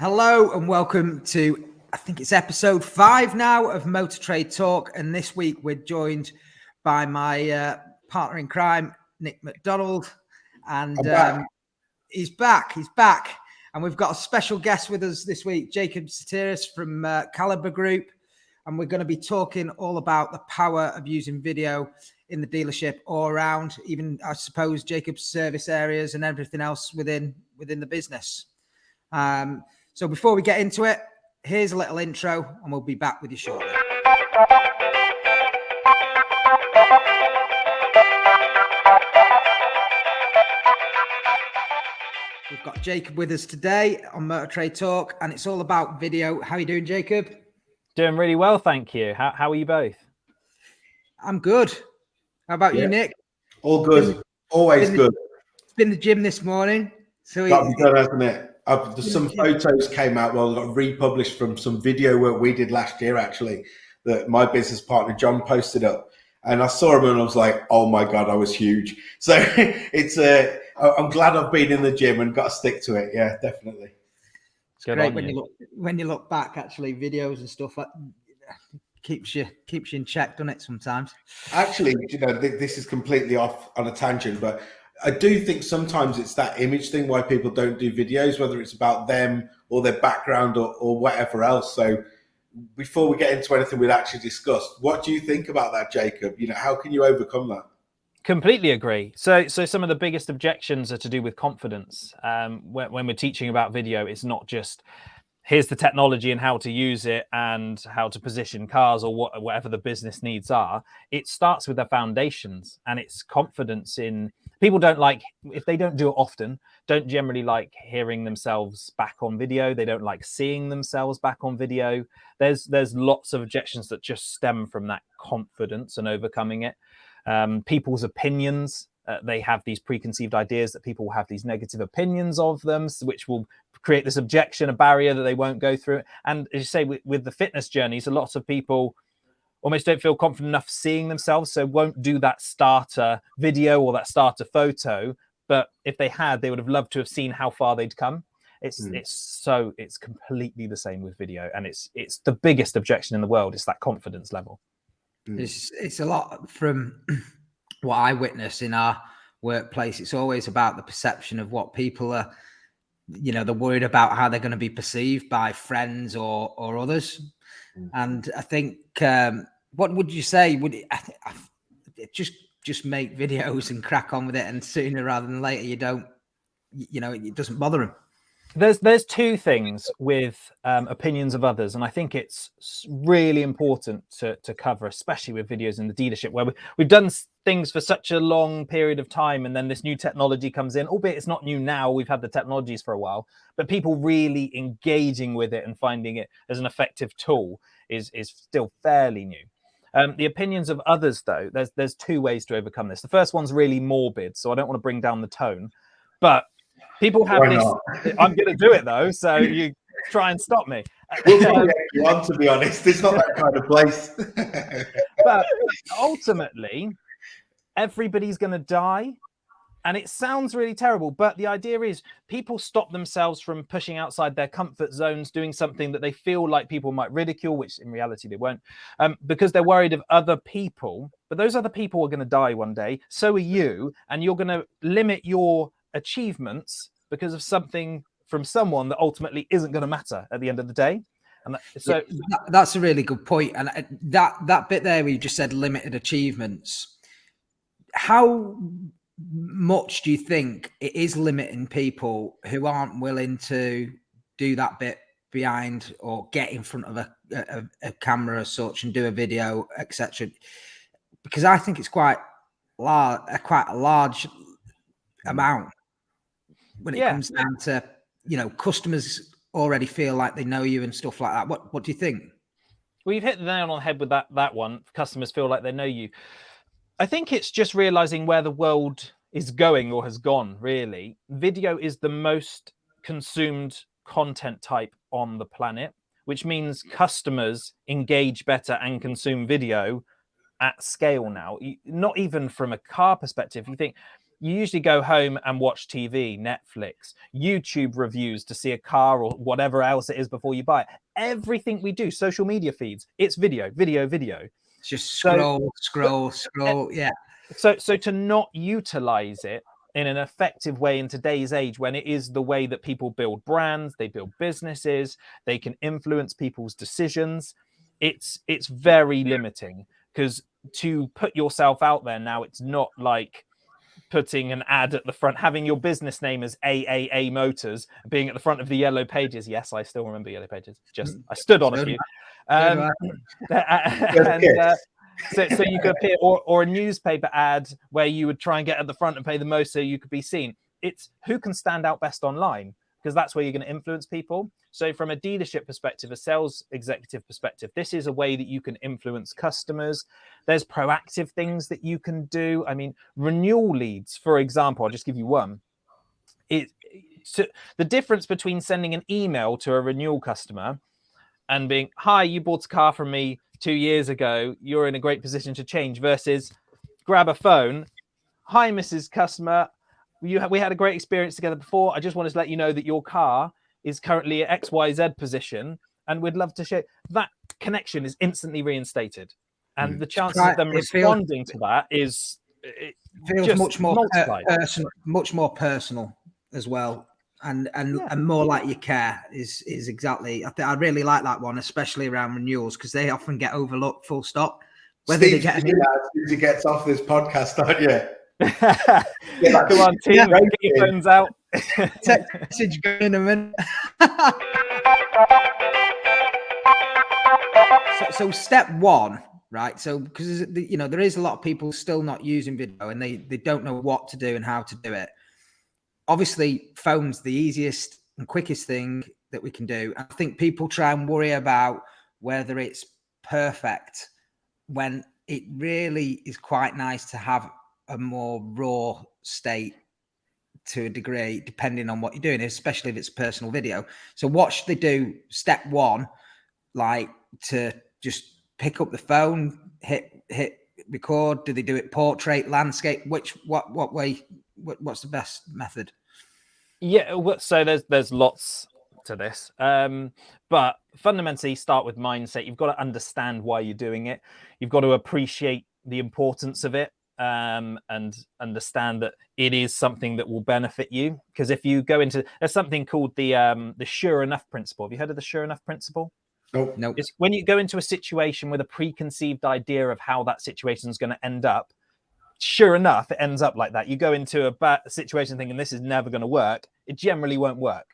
Hello and welcome to, I think it's episode 5 now of Motor Trade Talk. And this week we're joined by my partner in crime, Nick McDonald. And he's back. And we've got a special guest with us this week, Jacob Sotiris from Calibre Group. And we're going to be talking all about the power of using video in the dealership all around, even, I suppose, Jacob's service areas and everything else within the business. So before we get into it, here's a little intro and we'll be back with you shortly. We've got Jacob with us today on Motor Trade Talk, and it's all about video. How are you doing, Jacob? Doing really well, thank you. How are you both? I'm good. How about you, Nick? All good. Always good. It's been the gym this morning. So That'd be good, hasn't it? Some photos came out, got republished from some video work we did last year, actually, that my business partner John posted up. And I saw him and I was like, oh my God, I was huge. So I'm glad I've been in the gym and got to stick to it. Yeah, definitely. It's great when you look back, actually, videos and stuff keeps you in check, doesn't it, sometimes? Actually, this is completely off on a tangent, but I do think sometimes it's that image thing why people don't do videos, whether it's about them or their background or whatever else. So before we get into anything we'd actually discussed, what do you think about that, Jacob? How can you overcome that? Completely agree. So some of the biggest objections are to do with confidence. When we're teaching about video, it's not just here's the technology and how to use it and how to position cars or whatever the business needs are. It starts with the foundations, and it's confidence in people. Don't like, if they don't do it often, don't generally like hearing themselves back on video. They don't like seeing themselves back on video. There's lots of objections that just stem from that confidence and overcoming it. People's opinions, they have these preconceived ideas that people will have these negative opinions of them, which will create this objection, a barrier that they won't go through. And as you say, with the fitness journeys, a lot of people almost don't feel confident enough seeing themselves, so won't do that starter video or that starter photo. But if they had, they would have loved to have seen how far they'd come. It's completely the same with video, and it's the biggest objection in the world. It's that confidence level. It's a lot from what I witness in our workplace. It's always about the perception of what people are, they're worried about how they're going to be perceived by friends or others. And I think, what would you say? Would it just make videos and crack on with it, and sooner rather than later, it doesn't bother them? There's two things with opinions of others, and I think it's really important to cover, especially with videos in the dealership, where we've done things for such a long period of time, and then this new technology comes in, albeit it's not new now, we've had the technologies for a while, but people really engaging with it and finding it as an effective tool is still fairly new. The opinions of others, though, there's two ways to overcome this. The first one's really morbid, so I don't want to bring down the tone, but people have this. I'm going to do it though, so you try and stop me. We'll get you on, to be honest. It's not that kind of place. But ultimately, everybody's going to die, and it sounds really terrible. But the idea is, people stop themselves from pushing outside their comfort zones, doing something that they feel like people might ridicule, which in reality they won't, because they're worried of other people. But those other people are going to die one day. So are you, and you're going to limit your achievements because of something from someone that ultimately isn't going to matter at the end of the day. And that's a really good point. And that bit there where you just said limited achievements, how much do you think it is limiting people who aren't willing to do that bit behind or get in front of a camera as such and do a video, etc.? Because I think it's quite a large amount when it comes down to, customers already feel like they know you and stuff like that. What do you think? Well, you've hit the nail on the head with that one. Customers feel like they know you. I think it's just realizing where the world is going or has gone, really. Video is the most consumed content type on the planet, which means customers engage better and consume video at scale now. Not even from a car perspective. You think you usually go home and watch TV, Netflix, YouTube reviews to see a car or whatever else it is before you buy it. Everything we do, social media feeds, it's video. Just scroll. Yeah. So to not utilize it in an effective way in today's age, when it is the way that people build brands, they build businesses, they can influence people's decisions, it's very limiting, because to put yourself out there now, it's not like putting an ad at the front, having your business name as AAA Motors being at the front of the Yellow Pages. Yes, I still remember Yellow Pages. Just I stood on a few. So you could appear, or a newspaper ad where you would try and get at the front and pay the most so you could be seen. It's who can stand out best online, because that's where you're going to influence people. So from a dealership perspective, a sales executive perspective, this is a way that you can influence customers. There's proactive things that you can do. I mean, renewal leads, for example, I'll just give you one. So the difference between sending an email to a renewal customer and being, hi, you bought a car from me 2 years ago, you're in a great position to change, versus grab a phone, hi, Mrs. Customer, we had a great experience together before. I just wanted to let you know that your car is currently at XYZ position and we'd love to share. That connection is instantly reinstated. And the chances of them responding to that is feels much more personal as well. And more like you care is exactly. I really like that one, especially around renewals, because they often get overlooked. Full stop. Whether Steve, they get he gets off this podcast, aren't you? Come on, team, get your phones out. Text message going in a minute. So step one, right? So because there is a lot of people still not using video, and they don't know what to do and how to do it. Obviously, phone's the easiest and quickest thing that we can do. I think people try and worry about whether it's perfect, when it really is quite nice to have a more raw state to a degree, depending on what you're doing, especially if it's personal video. So what should they do? Step one, like to just pick up the phone, hit record. Do they do it portrait, landscape? What way? What's the best method? Yeah, so there's lots to this, but fundamentally start with mindset. You've got to understand why you're doing it. You've got to appreciate the importance of it, and understand that it is something that will benefit you. Because if you go into, there's something called the sure enough principle. Have you heard of the sure enough principle? Nope. It's when you go into a situation with a preconceived idea of how that situation is going to end up. Sure enough, it ends up like that. You go into a bad situation thinking this is never going to work. It generally won't work.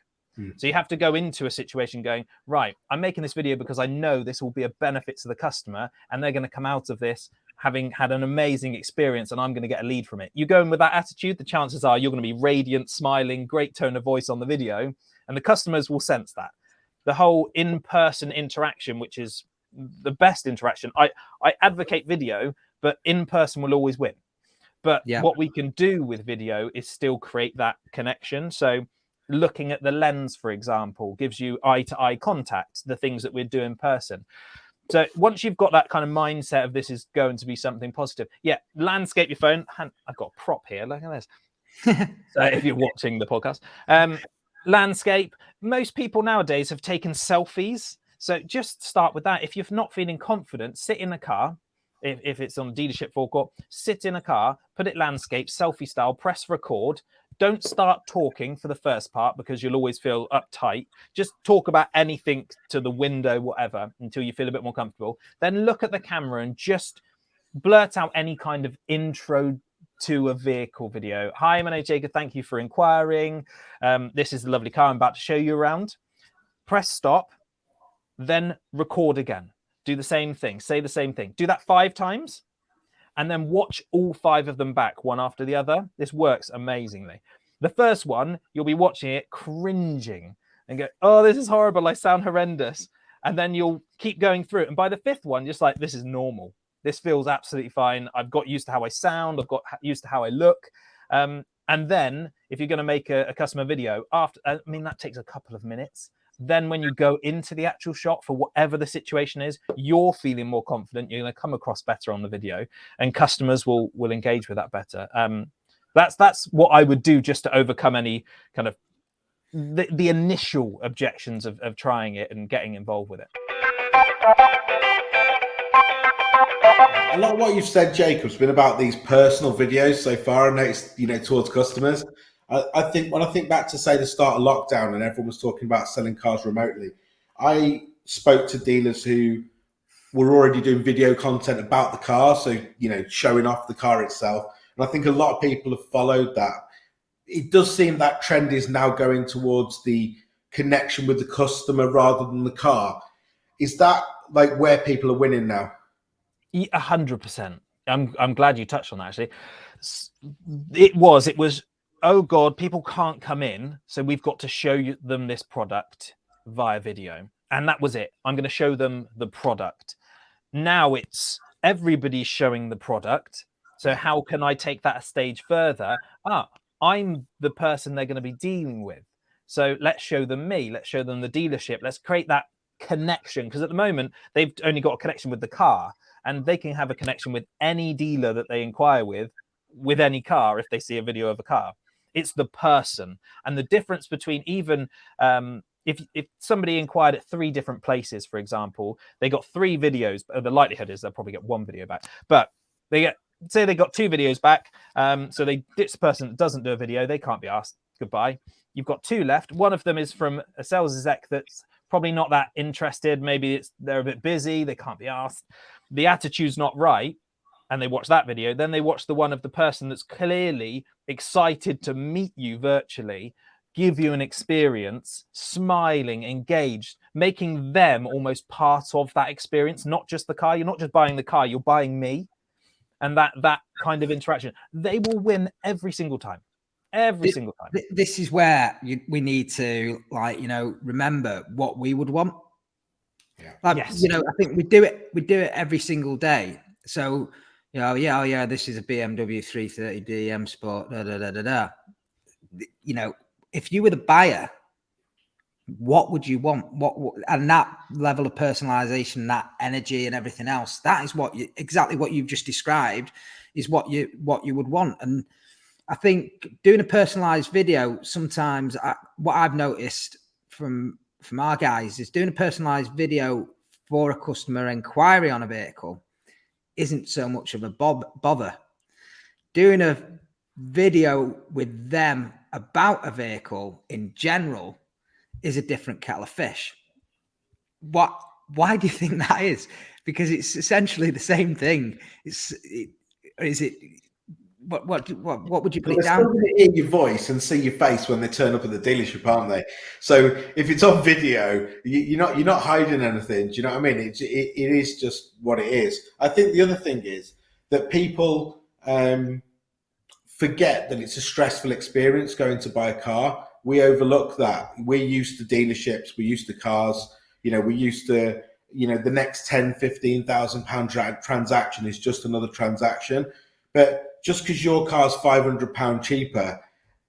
So you have to go into a situation going, right, I'm making this video because I know this will be a benefit to the customer and they're going to come out of this having had an amazing experience and I'm going to get a lead from it. You go in with that attitude, the chances are you're going to be radiant, smiling, great tone of voice on the video, and the customers will sense that. The whole in-person interaction, which is the best interaction. I advocate video, but in-person will always win. But what we can do with video is still create that connection. So looking at the lens, for example, gives you eye-to-eye contact, the things that we're doing in person. So once you've got that kind of mindset of this is going to be something positive, landscape your phone. I've got a prop here. Look at this. So if you're watching the podcast, landscape. Most people nowadays have taken selfies. So just start with that. If you're not feeling confident, sit in a car. If it's on a dealership forecourt, sit in a car, put it landscape, selfie style, press record. Don't start talking for the first part because you'll always feel uptight. Just talk about anything to the window, whatever, until you feel a bit more comfortable. Then look at the camera and just blurt out any kind of intro to a vehicle video. Hi, my name's Jacob. Thank you for inquiring. This is the lovely car I'm about to show you around. Press stop, then record again. Do the same thing, say the same thing. Do that 5 times and then watch all 5 of them back, one after the other. This works amazingly. The first one, you'll be watching it cringing and go, oh, this is horrible. I sound horrendous. And then you'll keep going through it. And by the 5th one, just like, this is normal. This feels absolutely fine. I've got used to how I sound. I've got used to how I look. And then if you're going to make a customer video after, that takes a couple of minutes. Then when you go into the actual shot for whatever the situation is, you're feeling more confident. You're going to come across better on the video and customers will engage with that better. That's what I would do just to overcome any kind of the initial objections of trying it and getting involved with it. A lot of what you've said, Jacob, has been about these personal videos so far, and it's, towards customers. I think when I think back to, say, the start of lockdown and everyone was talking about selling cars remotely, I spoke to dealers who were already doing video content about the car, so, showing off the car itself. And I think a lot of people have followed that. It does seem that trend is now going towards the connection with the customer rather than the car. Is that like where people are winning now? 100%. I'm glad you touched on that, actually. It was, oh God, people can't come in, so we've got to show them this product via video. And that was it. I'm going to show them the product. Now it's everybody's showing the product. So how can I take that a stage further? I'm the person they're going to be dealing with. So let's show them me. Let's show them the dealership. Let's create that connection. Because at the moment, they've only got a connection with the car. And they can have a connection with any dealer that they inquire with any car if they see a video of a car. It's the person. And the difference between even if somebody inquired at 3 different places, for example, they got 3 videos. The likelihood is they'll probably get 1 video back. But they got 2 videos back. So this person that doesn't do a video, they can't be asked. Goodbye. You've got 2 left. One of them is from a sales exec that's probably not that interested. Maybe they're a bit busy. They can't be asked. The attitude's not right, and they watch that video. Then they watch the one of the person that's clearly excited to meet you virtually, give you an experience, smiling, engaged, making them almost part of that experience, not just the car. You're not just buying the car, you're buying me. And that kind of interaction, they will win every single time. Every single time. This is where we need to, remember what we would want. Yeah. Yes. I think we do it every single day. So, this is a BMW 330d M Sport, if you were the buyer, what would you want? And that level of personalization, that energy and everything else, that is exactly what you've just described is what you would want. And I think doing a personalized video, sometimes what I've noticed from our guys is doing a personalized video for a customer inquiry on a vehicle isn't so much of a bother. Doing a video with them about a vehicle in general is a different kettle of fish. Why do you think that is? Because it's essentially the same thing. What would you put it down? They're still going to hear your voice and see your face when they turn up at the dealership, aren't they? So if it's on video, you're not hiding anything. Do you know what I mean? It is just what it is. I think the other thing is that people forget that it's a stressful experience going to buy a car. We overlook that. We're used to dealerships. We're used to cars. We're used to, the next £10,000-15,000 transaction is just another transaction. But just because your car's £500 cheaper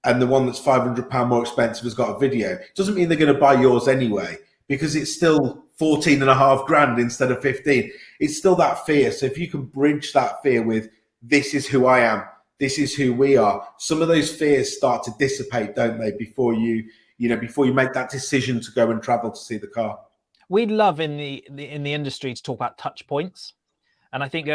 and the one that's £500 more expensive has got a video, doesn't mean they're going to buy yours anyway, because it's still 14.5 grand instead of 15. It's still that fear. So if you can bridge that fear with, this is who I am, this is who we are, some of those fears start to dissipate, don't they, before you make that decision to go and travel to see the car. We love in the industry to talk about touch points. And I think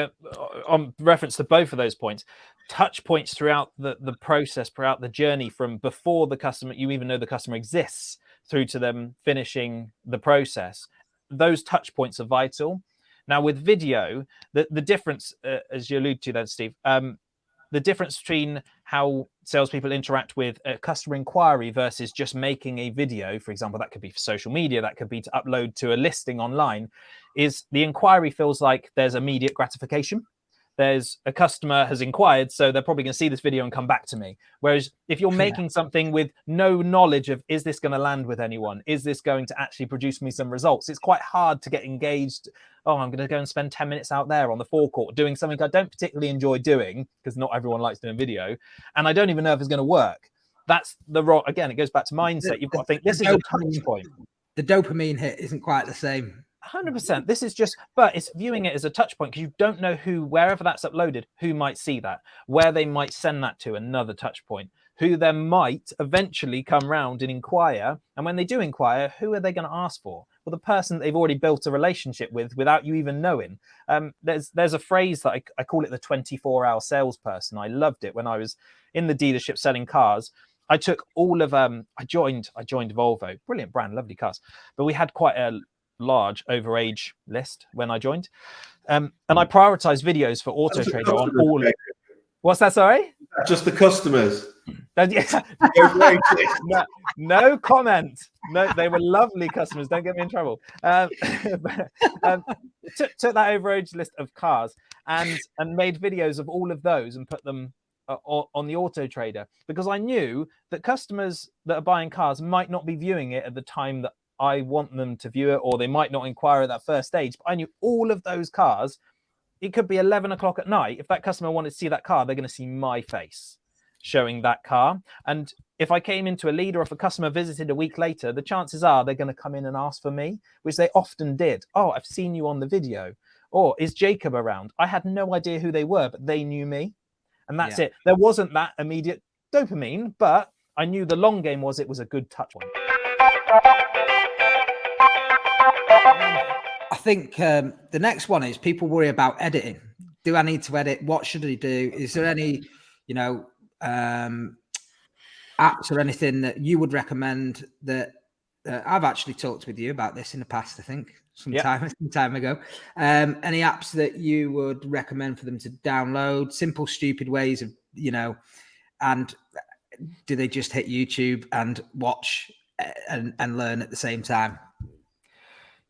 on reference to both of those points, touch points throughout the process, throughout the journey from before the customer, you even know the customer exists, through to them finishing the process. Those touch points are vital. Now with video, the difference, as you allude to then, Steve, the difference between how salespeople interact with a customer inquiry versus just making a video, for example, that could be for social media, that could be to upload to a listing online, is the inquiry feels like there's immediate gratification. There's a customer has inquired, so they're probably going to see this video and come back to me. Whereas if you're making something with no knowledge of, is this going to land with anyone? Is this going to actually produce me some results? It's quite hard to get engaged. Oh, I'm going to go and spend 10 minutes out there on the forecourt doing something I don't particularly enjoy doing, because not everyone likes doing video. And I don't even know if it's going to work. That's the wrong, again, it goes back to mindset. You've got to think, this is a touch point. The dopamine hit isn't quite the same. 100%. This is just, but it's viewing it as a touch point, because you don't know who, wherever that's uploaded, who might see that, where they might send that to another touch point, who then might eventually come round and inquire. And when they do inquire, who are they going to ask for? Well, the person that they've already built a relationship with without you even knowing. There's a phrase that I call it the 24-hour salesperson. I loved it when I was in the dealership selling cars. I took all of I joined Volvo, brilliant brand, lovely cars, but we had quite a large overage list when I joined, and I prioritized videos for Auto Trader on all. What's that? Sorry, just the customers. No comment. No, they were lovely customers. Don't get me in trouble. Took that overage list of cars and made videos of all of those and put them on the Auto Trader, because I knew that customers that are buying cars might not be viewing it at the time that I want them to view it, or they might not inquire at that first stage. But I knew all of those cars, it could be 11 o'clock at night. If that customer wanted to see that car, they're going to see my face showing that car. And if I came into a lead, or if a customer visited a week later, the chances are they're going to come in and ask for me, which they often did. Oh, I've seen you on the video. Or is Jacob around? I had no idea who they were, but they knew me. And that's it. There wasn't that immediate dopamine, but I knew the long game was it was a good touch one. I think the next one is people worry about editing. Do I need to edit? What should I do? Is there any, apps or anything that you would recommend that I've actually talked with you about this in the past, I think, some time ago. Any apps that you would recommend for them to download? Simple, stupid ways of, and do they just hit YouTube and watch and learn at the same time?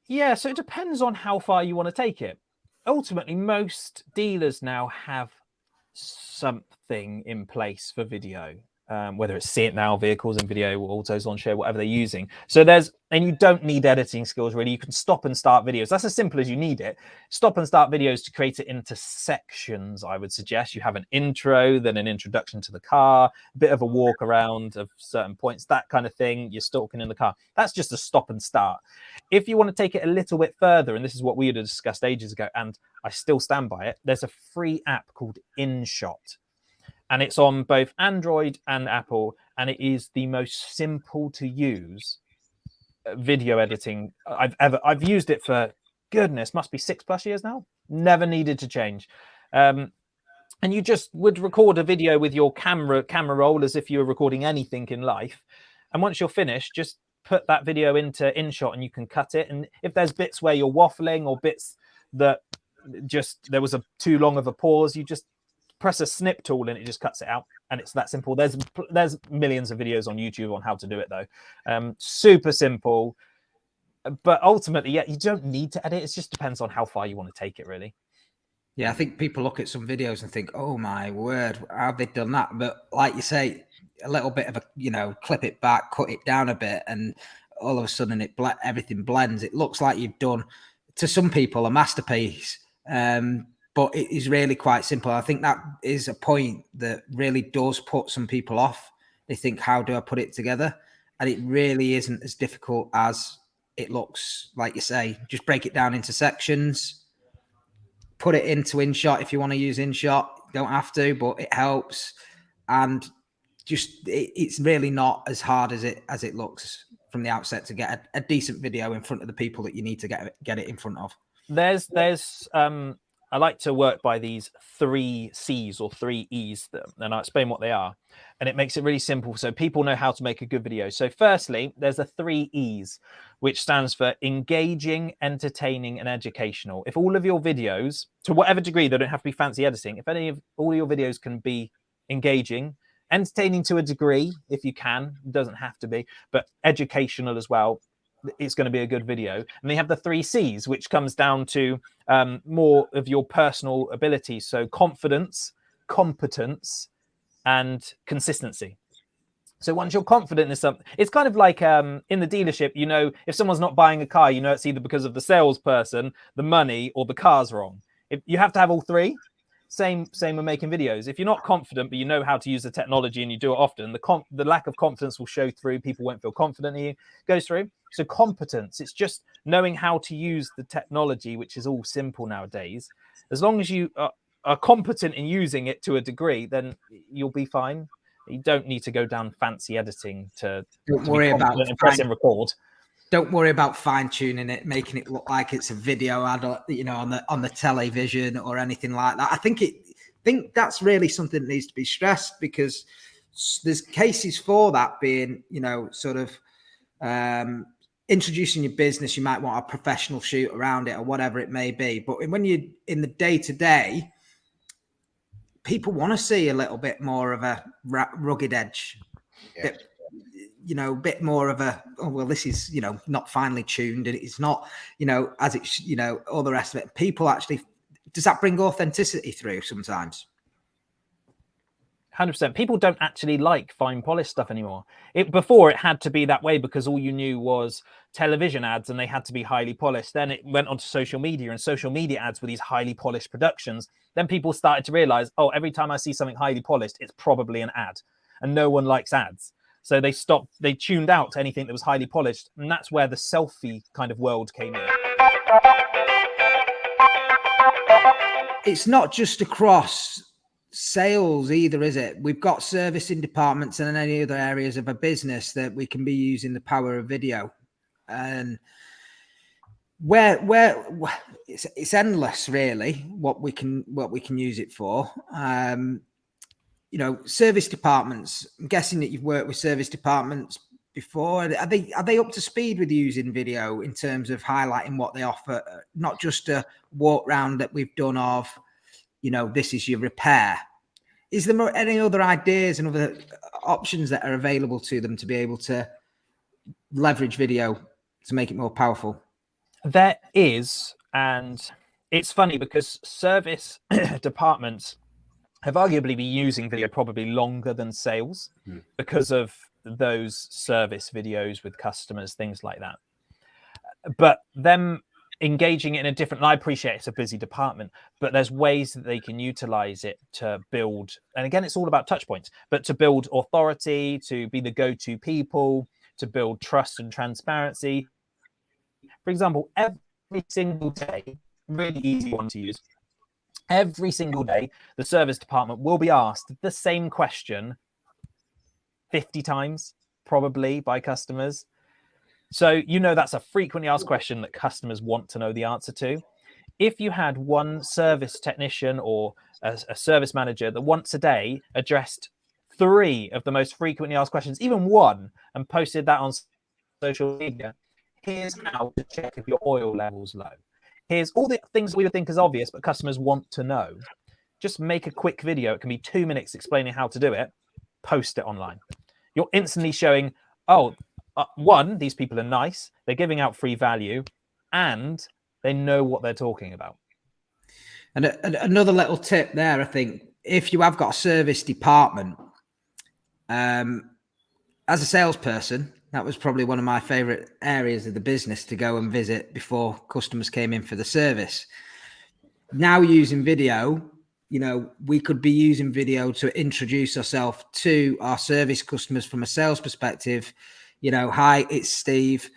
Yeah, so it depends on how far you want to take it. Ultimately, most dealers now have something in place for video, whether it's See It Now, vehicles and video, or autos on share, whatever they're using. So and you don't need editing skills really. You can stop and start videos. That's as simple as you need it. Stop and start videos to create it into sections, I would suggest. You have an intro, then an introduction to the car, a bit of a walk around of certain points, that kind of thing. You're stalking in the car. That's just a stop and start. If you want to take it a little bit further, and this is what we had discussed ages ago, and I still stand by it, there's a free app called InShot. And it's on both Android and Apple, and it is the most simple to use video editing I've used it for, goodness, must be 6+ years now. Never needed to change. And you just would record a video with your camera roll as if you were recording anything in life. And once you're finished, just put that video into InShot and you can cut it. And if there's bits where you're waffling, or bits that just there was too long of a pause, you just press a snip tool and it just cuts it out, and it's that simple. There's millions of videos on YouTube on how to do it though. Super simple, but ultimately, you don't need to edit. It just depends on how far you want to take it, really. Yeah, I think people look at some videos and think, oh my word, how have they done that? But like you say, a little bit of clip it back, cut it down a bit, and all of a sudden everything blends. It looks like you've done, to some people, a masterpiece. But it is really quite simple. I think that is a point that really does put some people off. They think, how do I put it together? And it really isn't as difficult as it looks. Like you say, just break it down into sections, put it into InShot if you want to use InShot. You don't have to, but it helps. And it's really not as hard as it looks from the outset to get a decent video in front of the people that you need to get it in front of. I like to work by these 3 C's or 3 E's, and I'll explain what they are. And it makes it really simple so people know how to make a good video. So firstly, there's the 3 E's, which stands for engaging, entertaining, and educational. If all of your videos, to whatever degree, they don't have to be fancy editing, if all your videos can be engaging, entertaining to a degree, if you can, it doesn't have to be, but educational as well, it's going to be a good video. And they have the 3 C's, which comes down to more of your personal ability. So confidence, competence, and consistency. So once you're confident in something, it's kind of like in the dealership, if someone's not buying a car, it's either because of the salesperson, the money, or the car's wrong. You have to have all 3. Same with making videos. If you're not confident, but you know how to use the technology and you do it often, the lack of confidence will show through. People won't feel confident in you. Goes through. So competence, it's just knowing how to use the technology, which is all simple nowadays. As long as you are competent in using it to a degree, then you'll be fine. You don't need to go down fancy editing to worry about and pressing record. Don't worry about fine tuning it, making it look like it's a video ad, or, you know, on the television or anything like that. I think that's really something that needs to be stressed, because there's cases for that being, you know, sort of introducing your business. You might want a professional shoot around it or whatever it may be. But when you're in the day to day, people want to see a little bit more of a rugged edge. Yeah. You know, a bit more of a, oh, well, this is, you know, not finely tuned, and it's not, you know, as it's, you know, all the rest of it. People actually, does that bring authenticity through sometimes? 100%. People don't actually like fine polished stuff anymore. Before it had to be that way because all you knew was television ads and they had to be highly polished. Then it went on to social media, and social media ads were these highly polished productions. Then people started to realize, oh, every time I see something highly polished, it's probably an ad, and no one likes ads. So they tuned out anything that was highly polished. And that's where the selfie kind of world came in. It's not just across sales either, is it? We've got servicing departments and any other areas of a business that we can be using the power of video. And where it's endless, really, what we can use it for. You know, service departments, I'm guessing that you've worked with service departments before. Are they up to speed with using video in terms of highlighting what they offer, not just a walk round that we've done of, you know, this is your repair? Is there any other ideas and other options that are available to them to be able to leverage video to make it more powerful? There is, and it's funny because service departments have arguably been using video probably longer than sales because of those service videos with customers, things like that. But them engaging it in a different, and I appreciate it's a busy department, but there's ways that they can utilize it to build, and again, it's all about touch points, but to build authority, to be the go-to people, to build trust and transparency. For example, every single day, really easy one to use, every single day, the service department will be asked the same question 50 times, probably, by customers. So, you know, that's a frequently asked question that customers want to know the answer to. If you had one service technician or a service manager that once a day addressed 3 of the most frequently asked questions, even one, and posted that on social media, here's how to check if your oil level's low. Here's all the things we would think is obvious, but customers want to know. Just make a quick video. It can be 2 minutes explaining how to do it. Post it online. You're instantly showing, oh, one, these people are nice. They're giving out free value, and they know what they're talking about. And another little tip there, I think, if you have got a service department, as a salesperson, that was probably one of my favorite areas of the business to go and visit before customers came in for the service. Now using video, you know, we could be using video to introduce ourselves to our service customers from a sales perspective. You know, hi, it's Steve.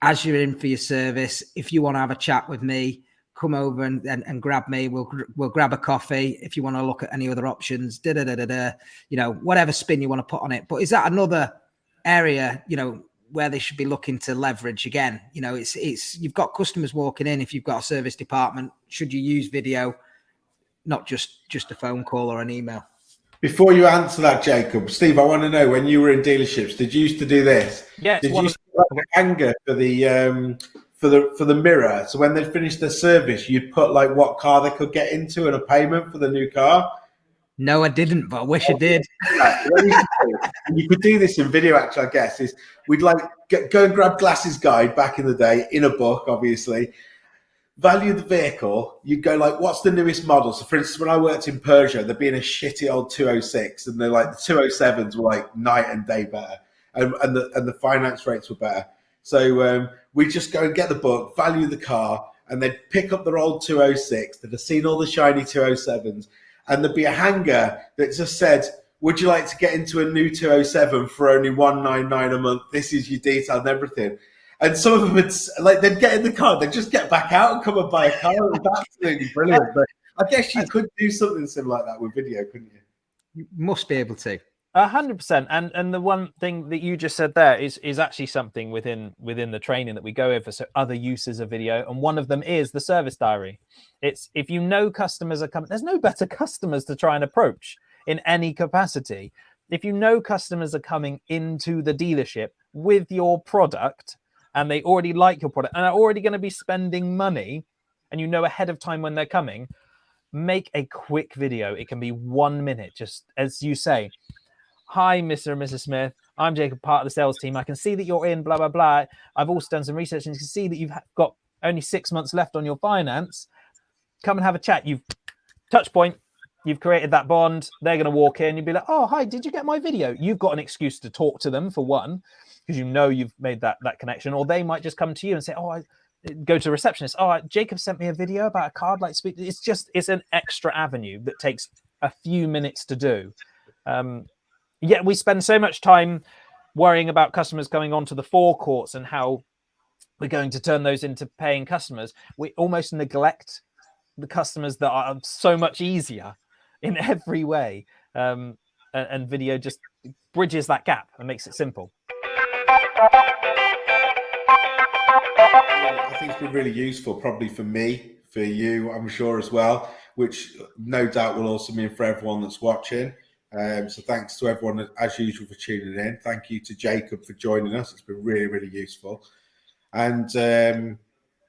As you're in for your service, if you want to have a chat with me, come over and grab me. We'll grab a coffee. If you want to look at any other options, you know, whatever spin you want to put on it. But is that another area, you know, where they should be looking to leverage again? You know, it's you've got customers walking in. If you've got a service department, should you use video, not just a phone call or an email? Before you answer that, Jacob, Steve, I want to know, when you were in dealerships, did you used to do this? Yeah. Did you like anger for the mirror? So when they finished their service, you'd put like what car they could get into and a payment for the new car? No, I didn't, but I wish I did. You could do this in video, actually, I guess, is we'd like go and grab Glasses Guide back in the day, in a book, obviously. Value the vehicle. You'd go like, what's the newest model? So for instance, when I worked in Peugeot, there'd be in a shitty old 206, and they're like, the 207s were like night and day better, and the finance rates were better. So we just go and get the book, value the car, and they'd pick up their old 206 that have seen all the shiny 207s, and there'd be a hanger that just said, would you like to get into a new 207 for only $199 a month? This is your detail and everything. And some of them would, like, they'd get in the car, they'd just get back out and come and buy a car. It was absolutely brilliant. But I guess you could do something similar like that with video, couldn't you? You must be able to. 100%. And the one thing that you just said there is actually something within the training that we go over. So other uses of video, and one of them is the service diary. It's, if you know customers are coming, there's no better customers to try and approach in any capacity. If you know customers are coming into the dealership with your product and they already like your product and are already going to be spending money, and you know ahead of time when they're coming, make a quick video. It can be 1 minute, just as you say, hi, Mr. and Mrs. Smith. I'm Jacob, part of the sales team. I can see that you're in blah, blah, blah. I've also done some research and you can see that you've got only 6 months left on your finance. Come and have a chat. You've touch point. You've created that bond. They're going to walk in. You'd be like, oh, hi, did you get my video? You've got an excuse to talk to them, for one, because you know you've made that connection. Or they might just come to you and say, oh, I go to the receptionist. Oh, Jacob sent me a video about a card like speak. It's an extra avenue that takes a few minutes to do. Yet we spend so much time worrying about customers going onto the forecourts and how we're going to turn those into paying customers. We almost neglect the customers that are so much easier in every way. And video just bridges that gap and makes it simple. I think it's been really useful, probably for me, for you, I'm sure as well, which no doubt will also mean for everyone that's watching. So thanks to everyone, as usual, for tuning in. Thank you to Jacob for joining us. It's been really, really useful. And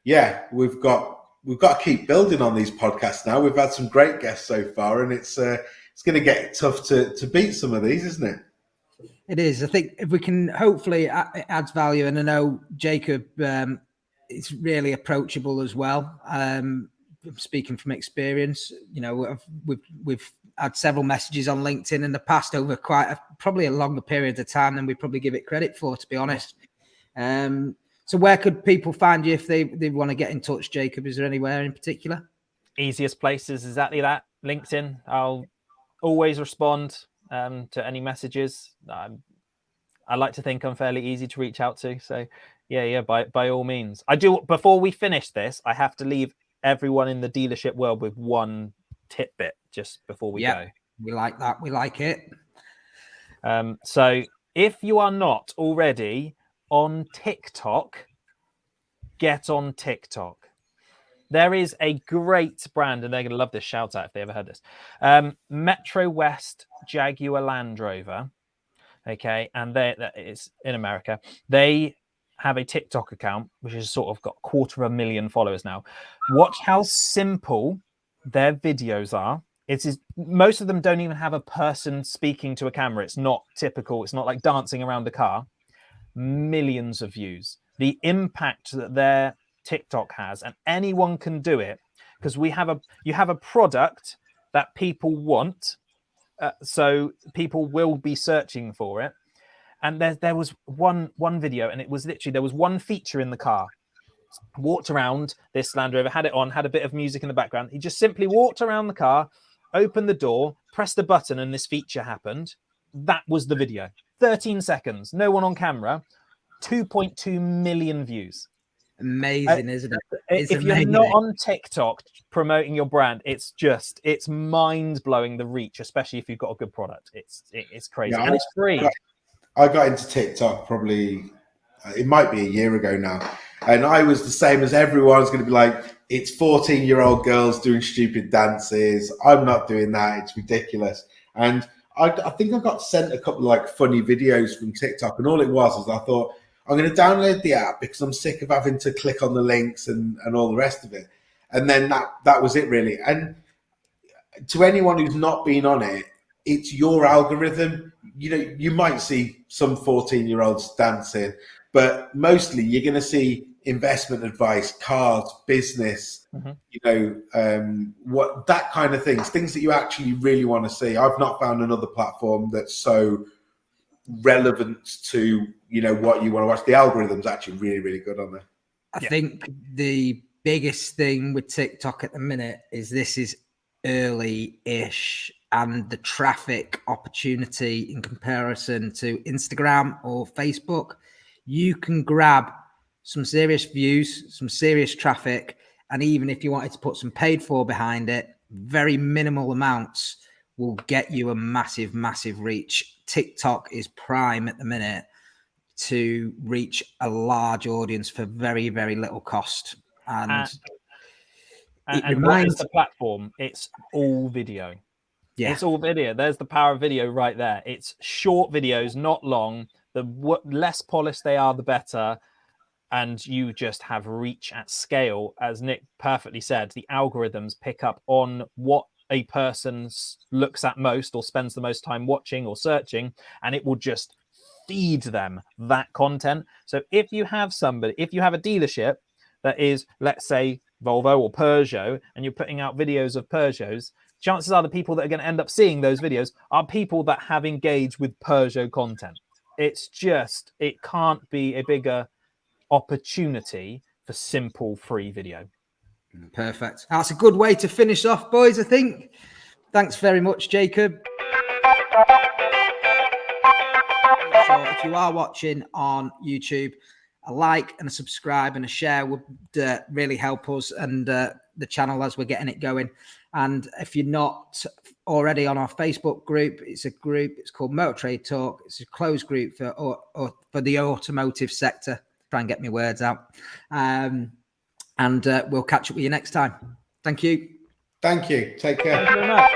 yeah, we've got to keep building on these podcasts now. We've had some great guests so far, and it's going to get tough to beat some of these, isn't it? It is. I think if we can, hopefully it adds value. And I know Jacob is really approachable as well. Speaking from experience, you know, we've had several messages on LinkedIn in the past over probably a longer period of time than we probably give it credit for, to be honest. So where could people find you if they want to get in touch, Jacob? Is there anywhere in particular? Easiest place is exactly that, LinkedIn. I'll always respond to any messages. I like to think I'm fairly easy to reach out to. So yeah, by all means. I do. Before we finish this, I have to leave everyone in the dealership world with one tidbit just before we go. We like that. We like it. So if you are not already on TikTok, get on TikTok. There is a great brand, and they're going to love this shout out if they ever heard this. Metro West Jaguar Land Rover. Okay. And it's in America. They have a TikTok account, which has sort of got 250,000 followers now. Watch how simple their videos are. Most of them don't even have a person speaking to a camera. It's not typical. It's not like dancing around the car. Millions of views. The impact that their TikTok has, and anyone can do it, because you have a product that people want, so people will be searching for it. And there was one video, and it was literally, there was one feature in the car. Walked around this Land Rover, had it on, had a bit of music in the background. He just simply walked around the car, opened the door, pressed a button, and this feature happened. That was the video. 13 seconds, no one on camera, 2.2 million views. Amazing, isn't it? If you're not on TikTok promoting your brand, it's mind-blowing, the reach, especially if you've got a good product. It's crazy. Yeah, and it's free. I got into TikTok probably, it might be a year ago now. And I was the same as everyone's going to be like, it's 14-year-old girls doing stupid dances. I'm not doing that. It's ridiculous. And I think I got sent a couple of like funny videos from TikTok. And all it was is I thought, I'm going to download the app because I'm sick of having to click on the links and all the rest of it. And then that was it, really. And to anyone who's not been on it, it's your algorithm. You know, you might see some 14-year-olds dancing, but mostly you're going to see investment advice, cars, business, you know, what that kind of things that you actually really want to see. I've not found another platform that's so relevant to, you know, what you want to watch. The algorithm's actually really, really good on there. I think the biggest thing with TikTok at the minute is this is early-ish, and the traffic opportunity in comparison to Instagram or Facebook, you can grab some serious views, some serious traffic, and even if you wanted to put some paid for behind it, very minimal amounts will get you a massive, massive reach. TikTok is prime at the minute to reach a large audience for very, very little cost. And what is the platform? It's all video. Yeah. It's all video. There's the power of video right there. It's short videos, not long. The less polished they are, the better. And you just have reach at scale. As Nick perfectly said, the algorithms pick up on what a person looks at most or spends the most time watching or searching, and it will just feed them that content. So if you have if you have a dealership that is, let's say, Volvo or Peugeot, and you're putting out videos of Peugeots, chances are the people that are going to end up seeing those videos are people that have engaged with Peugeot content. It can't be a bigger opportunity for simple free video. Perfect. That's a good way to finish off, boys, I think. Thanks very much, Jacob. So if you are watching on YouTube, a like and a subscribe and a share would really help us and the channel as we're getting it going. And if you're not already on our Facebook group, it's called Motor Trade Talk. It's a closed group for the automotive sector. Try and get my words out. And we'll catch up with you next time. Thank you. Thank you. Take care. Thank you very much.